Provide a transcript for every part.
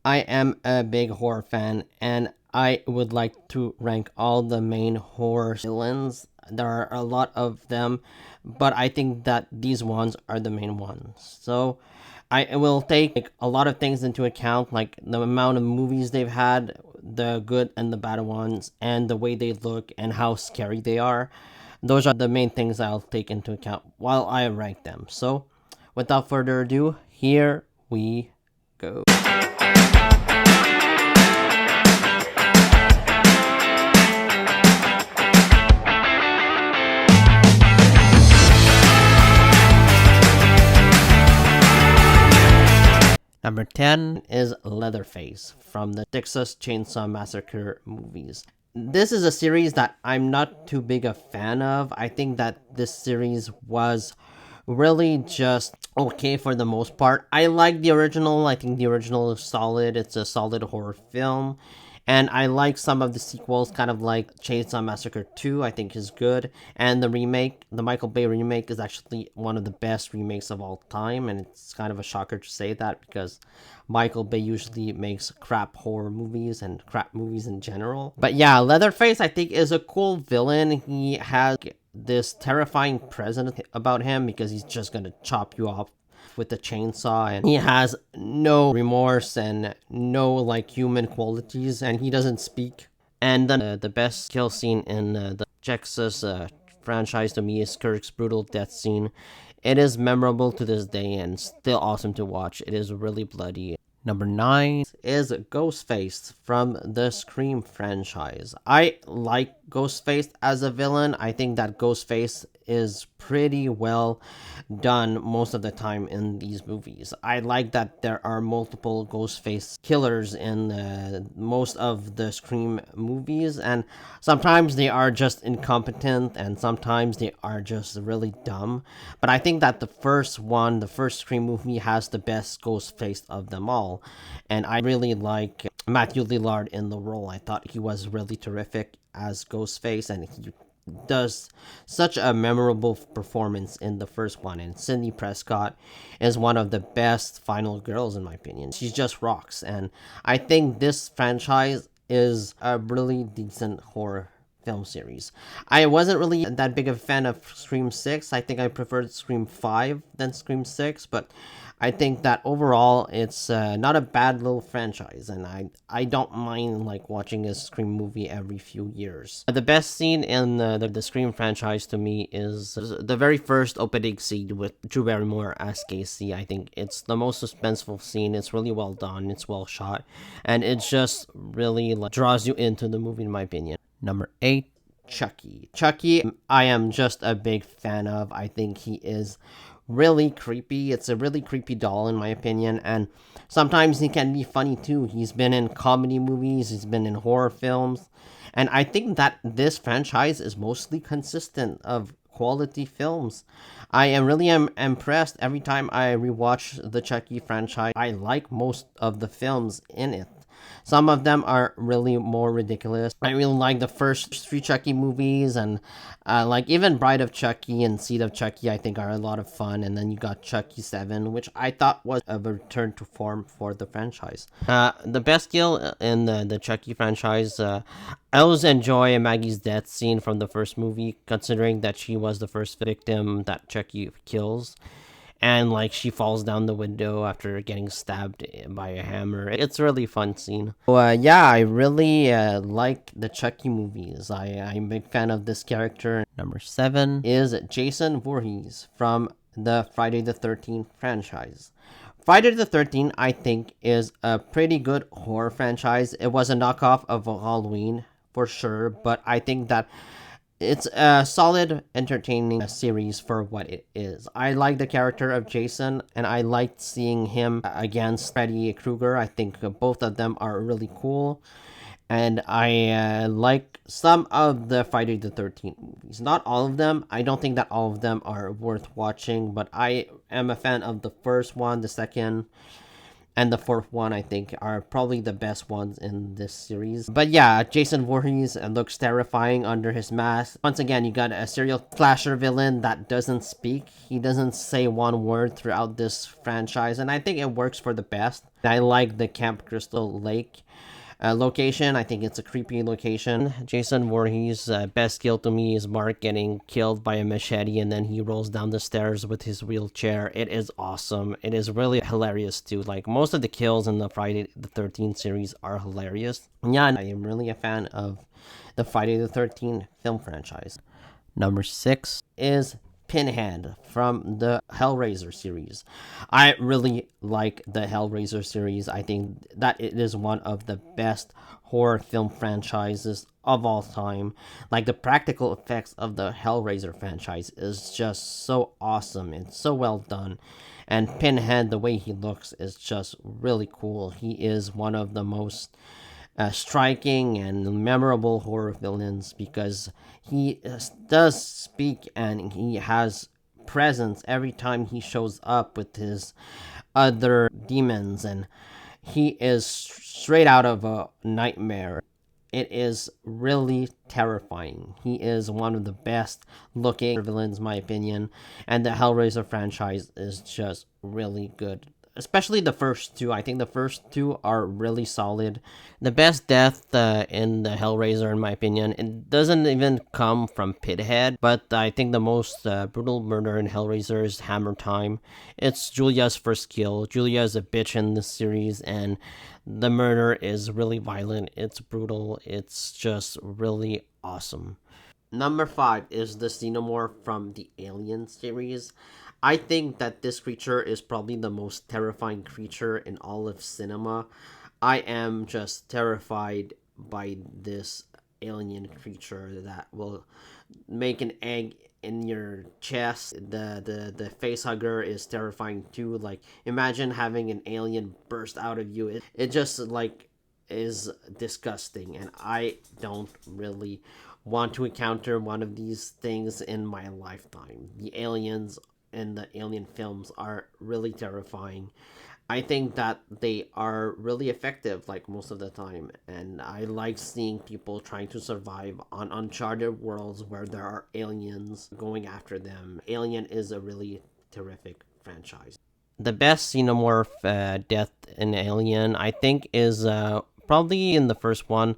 I am a big horror fan, and I would like to rank all the main horror villains. There are a lot of them, but I think that these ones are the main ones. So I will take like a lot of things into account, like the amount of movies they've had, the good and the bad ones, and the way they look and how scary they are. Those are the main things I'll take into account while I rank them. So, without further ado, here we go. Number 10 is Leatherface from the Texas Chainsaw Massacre movies. This is a series that I'm not too big a fan of. I think that this series was really just okay for the most part. I like the original. I think the original is solid. It's a solid horror film. And I like some of the sequels, kind of like Chainsaw Massacre 2, I think is good. And the remake, the Michael Bay remake, is actually one of the best remakes of all time. And it's kind of a shocker to say that because Michael Bay usually makes crap horror movies and crap movies in general. But yeah, Leatherface, I think, is a cool villain. He has this terrifying presence about him because he's just gonna chop you off with the chainsaw, and he has no remorse and no like human qualities, and he doesn't speak. And then the best kill scene in the Jigsaw franchise to me is Kirk's brutal death scene. It is memorable to this day and still awesome to watch. It is really bloody. Number 9 is Ghostface from the Scream franchise. I like Ghostface as a villain. I think that Ghostface is pretty well done most of the time in these movies. I like that there are multiple Ghostface killers in most of the Scream movies, and sometimes they are just incompetent and sometimes they are just really dumb. But I think that the first Scream movie, has the best Ghostface of them all, and I really like Matthew Lillard in the role. I thought he was really terrific as Ghostface, and he does such a memorable performance in the first one. And Sidney Prescott is one of the best final girls in my opinion. She just rocks, and I think this franchise is a really decent horror film series. I wasn't really that big of a fan of Scream 6. I think I preferred Scream 5 than Scream 6, but I think that overall it's not a bad little franchise, and I don't mind like watching a Scream movie every few years. The best scene in the Scream franchise to me is the very first opening scene with Drew Barrymore as Casey. I think it's the most suspenseful scene. It's really well done. It's well shot, and it just really like draws you into the movie in my opinion. Number 8, Chucky. Chucky, I am just a big fan of. I think he is really creepy. It's a really creepy doll in my opinion, and sometimes he can be funny too. He's been in comedy movies, he's been in horror films, and I think that this franchise is mostly consistent of quality films. I am really impressed every time I rewatch the Chucky franchise. I like most of the films in it. Some of them are really more ridiculous. I really like the first 3 Chucky movies, and like even Bride of Chucky and Seed of Chucky I think are a lot of fun. And then you got Chucky 7, which I thought was a return to form for the franchise. The best kill in the Chucky franchise, I always enjoy Maggie's death scene from the first movie, considering that she was the first victim that Chucky kills. And like she falls down the window after getting stabbed by a hammer. It's a really fun scene. So, yeah, I really like the Chucky movies. I'm a big fan of this character. Number 7 is Jason Voorhees from the Friday the 13th franchise. Friday the 13th, I think, is a pretty good horror franchise. It was a knockoff of Halloween for sure, but I think that it's a solid, entertaining series for what it is. I like the character of Jason, and I liked seeing him against Freddy Krueger. I think both of them are really cool, and I like some of the Friday the 13th movies. Not all of them. I don't think that all of them are worth watching, but I am a fan of the first one, the second, and the fourth one. I think are probably the best ones in this series. But yeah, Jason Voorhees looks terrifying under his mask. Once again, you got a serial slasher villain that doesn't speak. He doesn't say one word throughout this franchise, and I think it works for the best. I like the Camp Crystal Lake location. I think it's a creepy location. Jason Voorhees' best kill to me is Mark getting killed by a machete and then he rolls down the stairs with his wheelchair. It is awesome. It is really hilarious too. Like most of the kills in the Friday the 13th series are hilarious. Yeah, I am really a fan of the Friday the 13th film franchise. Number 6 is Pinhead from the Hellraiser series. I really like the Hellraiser series. I think that it is one of the best horror film franchises of all time. Like the practical effects of the Hellraiser franchise is just so awesome and so well done. And Pinhead, the way he looks is just really cool. He is one of the most striking and memorable horror villains because he does speak and he has presence every time he shows up with his other demons, and he is straight out of a nightmare. It is really terrifying. He is one of the best looking villains, in my opinion, and the Hellraiser franchise is just really good. Especially the first two. I think the first two are really solid. The best death in the Hellraiser, in my opinion, it doesn't even come from Pinhead, but I think the most brutal murder in Hellraiser is Hammer Time. It's Julia's first kill. Julia is a bitch in this series, and the murder is really violent. It's brutal. It's just really awesome. Number 5 is the Xenomorph from the Alien series. I think that this creature is probably the most terrifying creature in all of cinema. I am just terrified by this alien creature that will make an egg in your chest. The face hugger is terrifying too. Like imagine having an alien burst out of you. It just like is disgusting, and I don't really want to encounter one of these things in my lifetime. The aliens in the alien films are really terrifying. I think that they are really effective like most of the time, and I like seeing people trying to survive on uncharted worlds where there are aliens going after them. Alien is a really terrific franchise. The best Xenomorph death in Alien, I think, is probably in the first one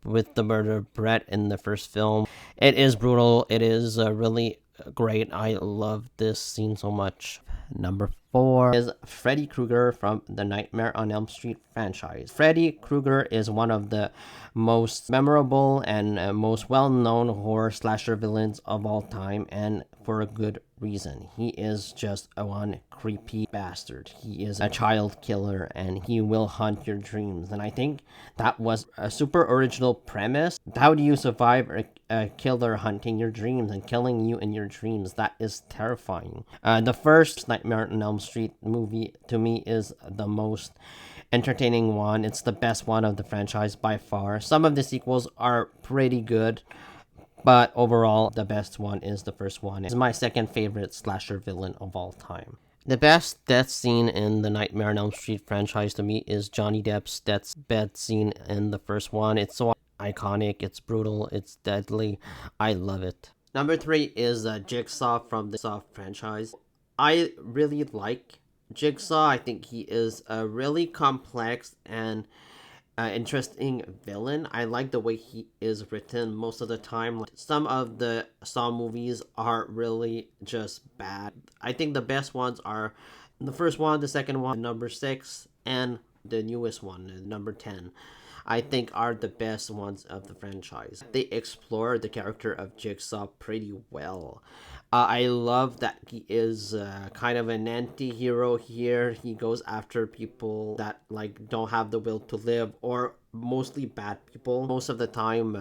with the murder of Brett in the first film. It is brutal. It is really great. I love this scene so much. Number 4 is Freddy Krueger from the Nightmare on Elm Street franchise. Freddy Krueger is one of the most memorable and most well-known horror slasher villains of all time, and for a good reason. He is just a one creepy bastard. He is a child killer and he will hunt your dreams. And I think that was a super original premise. How do you survive a killer hunting your dreams and killing you in your dreams? That is terrifying. The first Nightmare on Elm Street movie to me is the most entertaining one. It's the best one of the franchise by far. Some of the sequels are pretty good, but overall, the best one is the first one. It's my second favorite slasher villain of all time. The best death scene in the Nightmare on Elm Street franchise to me is Johnny Depp's death scene in the first one. It's so iconic, it's brutal, it's deadly. I love it. Number 3 is Jigsaw from the Jigsaw franchise. I really like Jigsaw. I think he is a really complex and interesting villain. I like the way he is written most of the time. Like, some of the Saw movies are really just bad. I think the best ones are the first one, the second one, number 6, and the newest one, number 10. I think are the best ones of the franchise. They explore the character of Jigsaw pretty well. I love that he is kind of an anti-hero here. He goes after people that like don't have the will to live, or mostly bad people. Most of the time,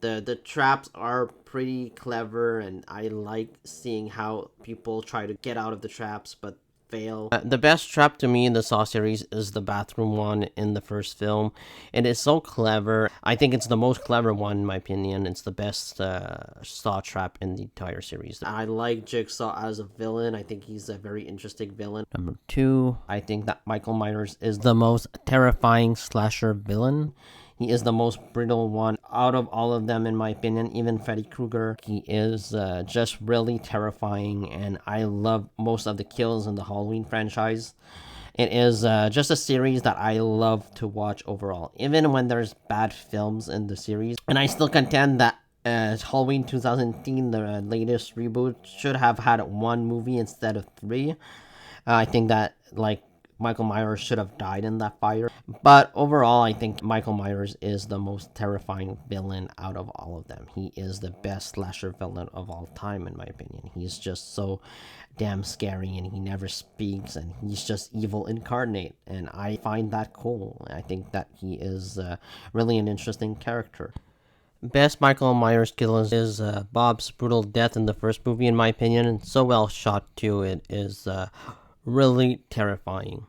the traps are pretty clever, and I like seeing how people try to get out of the traps but fail. The best trap to me in the Saw series is the bathroom one in the first film. It is so clever. I think it's the most clever one in my opinion. It's the best Saw trap in the entire series. I like Jigsaw as a villain. I think he's a very interesting villain. Number 2, I think that Michael Myers is the most terrifying slasher villain. He is the most brutal one out of all of them, in my opinion. Even Freddy Krueger, he is just really terrifying, and I love most of the kills in the Halloween franchise. It is just a series that I love to watch overall, even when there's bad films in the series. And I still contend that Halloween 2018, the latest reboot, should have had one movie instead of three. I think that, like, Michael Myers should have died in that fire. But overall, I think Michael Myers is the most terrifying villain out of all of them. He is the best slasher villain of all time, in my opinion. He's just so damn scary, and he never speaks, and he's just evil incarnate. And I find that cool. I think that he is really an interesting character. Best Michael Myers kill is Bob's brutal death in the first movie, in my opinion, and so well shot too. It is really terrifying.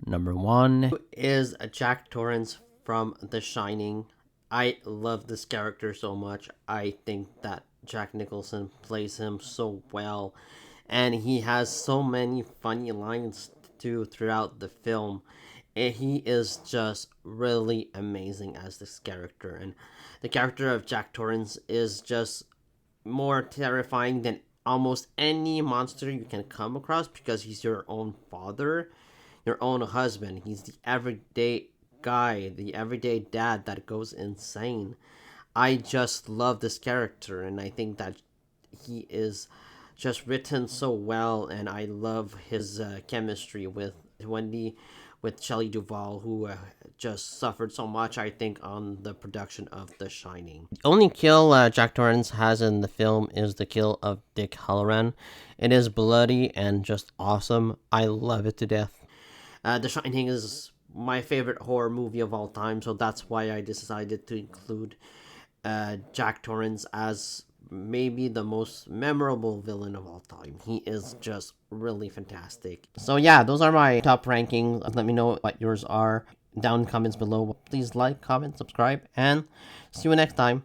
Number one is Jack Torrance from The Shining. I love this character so much. I think that Jack Nicholson plays him so well, and he has so many funny lines too throughout the film. And he is just really amazing as this character, and the character of Jack Torrance is just more terrifying than almost any monster you can come across, because he's your own father, your own husband. He's the everyday guy, the everyday dad that goes insane. I just love this character, and I think that he is just written so well, and I love his chemistry with Wendy, with Shelley Duvall, who just suffered so much, I think, on the production of The Shining. The only kill Jack Torrance has in the film is the kill of Dick Halloran. It is bloody and just awesome. I love it to death. The Shining is my favorite horror movie of all time, so that's why I decided to include Jack Torrance as maybe the most memorable villain of all time. He is just really fantastic. So yeah, those are my top rankings. Let me know what yours are down in comments below. Please like, comment, subscribe, and see you next time.